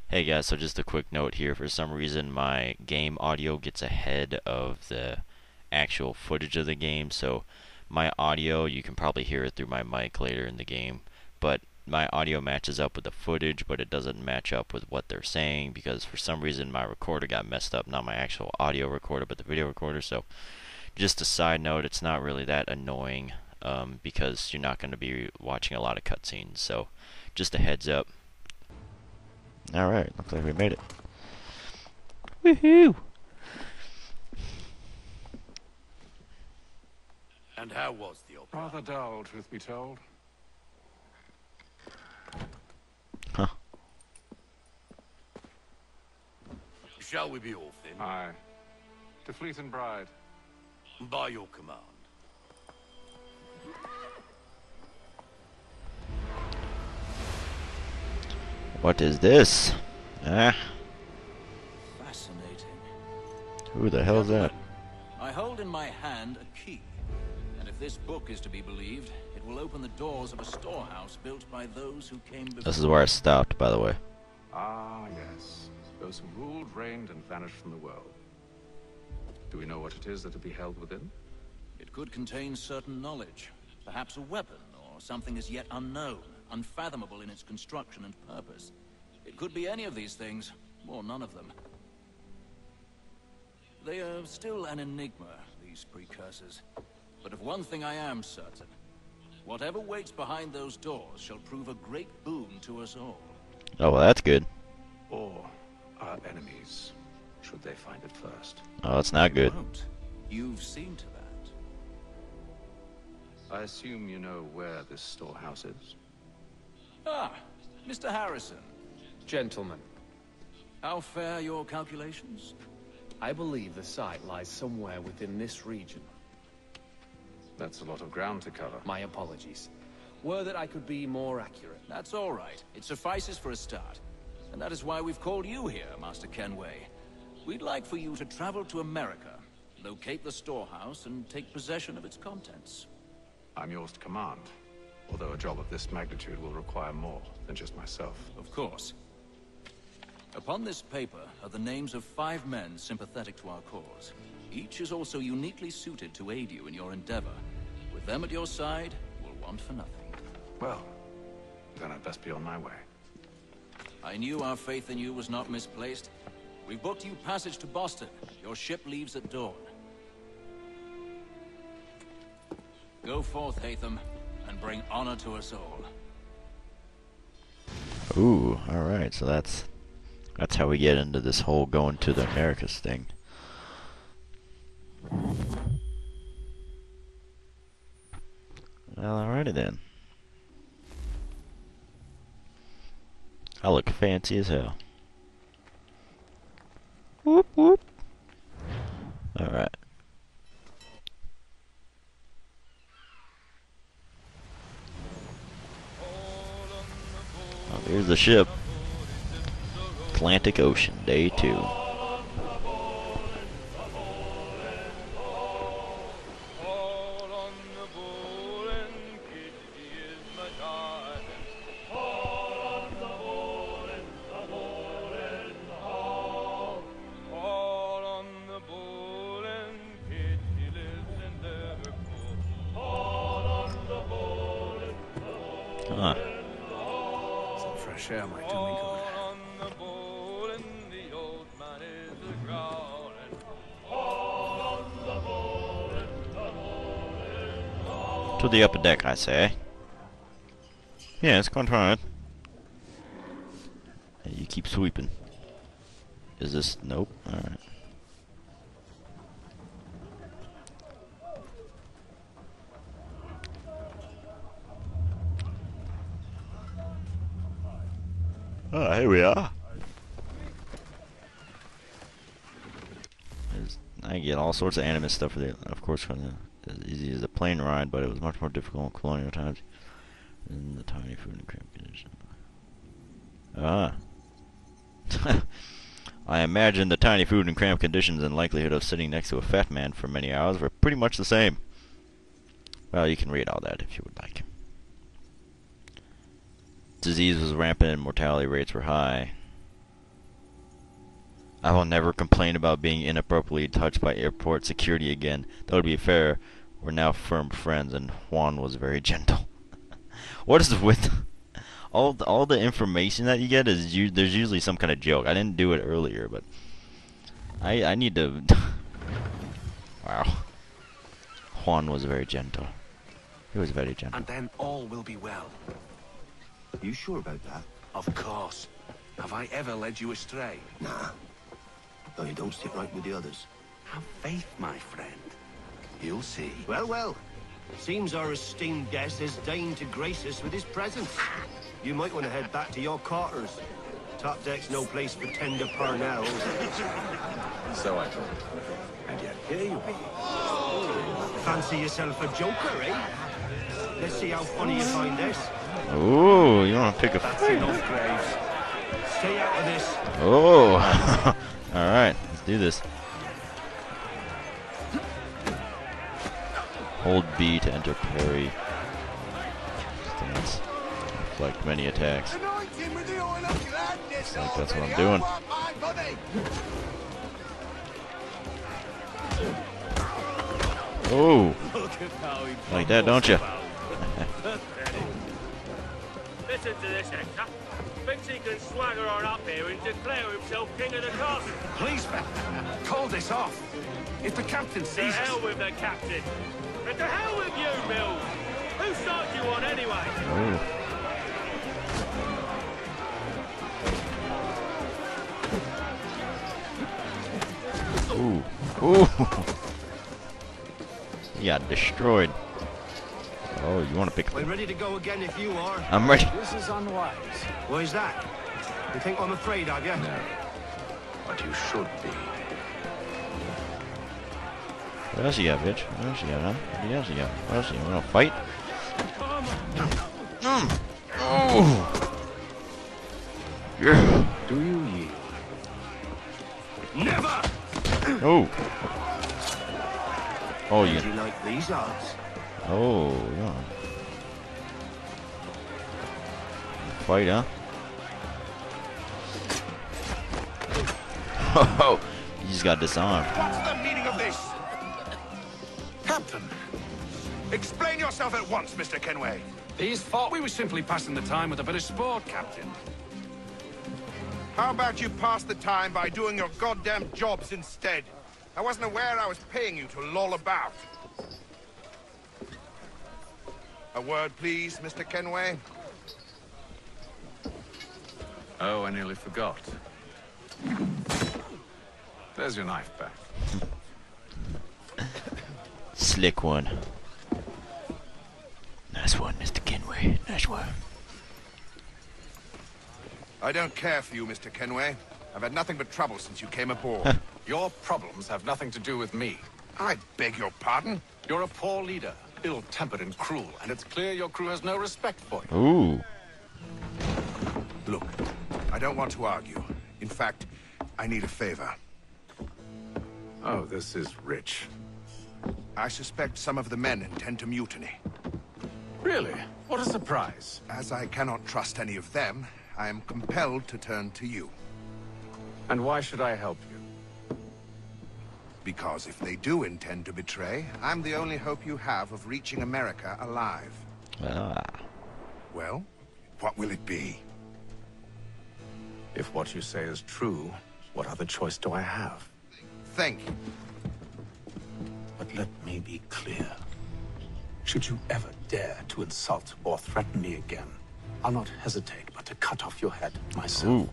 Hey guys, so just a quick note here. For some reason, my game audio gets ahead of the actual footage of the game. So my audio, you can probably hear it through my mic later in the game, but my audio matches up with the footage, but it doesn't match up with what they're saying because for some reason my recorder got messed up. Not my actual audio recorder, but the video recorder. So just a side note, it's not really that annoying because you're not going to be watching a lot of cutscenes. So just a heads up. Alright, looks like we made it. Woohoo! And how was the opera? Rather dull, truth be told. Huh. Shall we be off then? Aye. To Fleet and Bride. By your command. What is this? Ah, Fascinating. who the hell's that? I hold in my hand a key, and if this book is to be believed, it will open the doors of a storehouse built by those who came before. This is where I stopped, by the way. Ah, yes. Those who ruled, reigned, and vanished from the world. Do we know what it is that to be held within? It could contain certain knowledge, perhaps a weapon, or something as yet unknown, unfathomable in its construction and purpose. It could be any of these things, or none of them. They are still an enigma, these precursors. But of one thing I am certain. Whatever waits behind those doors shall prove a great boon to us all. Oh, well, that's good. Or our enemies, should they find it first? Oh, that's not good. Won't. You've seen to that. I assume you know where this storehouse is? Ah, Mr. Harrison. Gentlemen, How fare your calculations? I believe the site lies somewhere within this region. That's a lot of ground to cover. My apologies. Were that I could be more accurate. That's all right. It suffices for a start. And that is why we've called you here, Master Kenway. We'd like for you to travel to America, locate the storehouse, and take possession of its contents. I'm yours to command, although a job of this magnitude will require more than just myself. Of course. Upon this paper are the names of 5 men sympathetic to our cause. Each is also uniquely suited to aid you in your endeavor. With them at your side, we'll want for nothing. Well, then I'd best be on my way. I knew our faith in you was not misplaced. We've booked you passage to Boston. Your ship leaves at dawn. Go forth, Hatham, and bring honor to us all. Ooh, alright, so that's how we get into this whole going to the Americas thing. Well, alrighty then. I look fancy as hell. Whoop whoop. Alright. Oh, here's the ship. Atlantic Ocean, day 2. Huh. Some fresh air might do me good. To the upper deck, I say. Yes, quite right. You keep sweeping. Is this... Nope. Alright. Oh, here we are. I get all sorts of anime stuff for the, of course, from the, as easy as a plane ride, but it was much more difficult in colonial times. In the tiny food and cramped condition. Ah. I imagine the tiny food and cramped conditions and likelihood of sitting next to a fat man for many hours were pretty much the same. Well, you can read all that if you would like. Disease was rampant and mortality rates were high. I will never complain about being inappropriately touched by airport security again. That would be fair. We're now firm friends, and Juan was very gentle. What is with all the information that you get? There's usually some kind of joke. I didn't do it earlier, but I need to. Wow. Juan was very gentle. He was very gentle. And then all will be well. You sure about that? Of course. Have I ever led you astray? Nah. No, you don't sit right with the others. Have faith, my friend. You'll see. Well, well. Seems our esteemed guest has deigned to grace us with his presence. You might want to head back to your quarters. Top deck's no place for tender parnells. So I thought. And yet here you be. Fancy yourself a joker, eh? Let's see how funny you find this. Ooh, you want to pick a That's fight? enough, Graves. Stay out of this. Oh, all right, let's do this. Hold B to enter parry. Stance. Reflect many attacks. Looks like that's what I'm doing. Oh, like that, don't you? Listen to this, Hector. Thinks he can swagger on up here and declare himself king of the castle. Please, man. Call this off. If the captain To sees hell us... with the captain. And to hell with you, Mills. Who started you on anyway? Oh. Ooh. Ooh. He got destroyed. Oh, you want to pick? I'm ready to go again if you are. I'm ready. This is unwise. Why is that? You think I'm afraid of you? No. But you should be. What else you got, bitch? What else you got, huh? What else you got? What else you got? We gonna fight? Oh. Yeah. Do you yield? Never! Oh. Oh, Do you. you like these odds? Oh, yeah. Fight, huh? Oh, you just got disarmed. What's the meaning of this? Captain, Explain yourself at once, Mr. Kenway. these thought we were simply passing the time with a bit of sport, Captain. How about you pass the time by doing your goddamn jobs instead? I wasn't aware I was paying you to loll about. A word, please, Mr. Kenway. Oh, I nearly forgot. There's your knife back. Slick one. Nice one, Mr. Kenway. Nice one. I don't care for you, Mr. Kenway. I've had nothing but trouble since you came aboard. Your problems have nothing to do with me. I beg your pardon? You're a poor leader, ill-tempered and cruel, and it's clear your crew has no respect for you. Ooh. Look, I don't want to argue. In fact, I need a favor. Oh, this is rich. I suspect some of the men intend to mutiny. Really? What a surprise. As I cannot trust any of them, I am compelled to turn to you. And why should I help you? Because if they do intend to betray, I'm the only hope you have of reaching America alive. Ah. Well, what will it be? If what you say is true, what other choice do I have? Thank you. But let me be clear. Should you ever dare to insult or threaten me again, I'll not hesitate but to cut off your head myself. Ooh.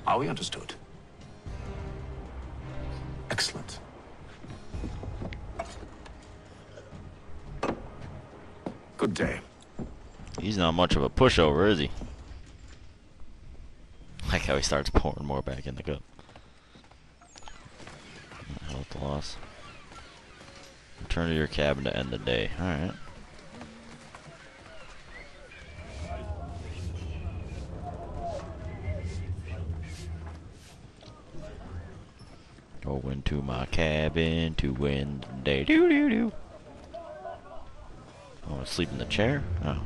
Are we understood? Excellent. Good day. He's not much of a pushover, is he? Like how he starts pouring more back in the cup. Health loss. Return to your cabin to end the day. Alright. Go into my cabin to end the day. Doo doo doo. Oh, sleep in the chair? Oh.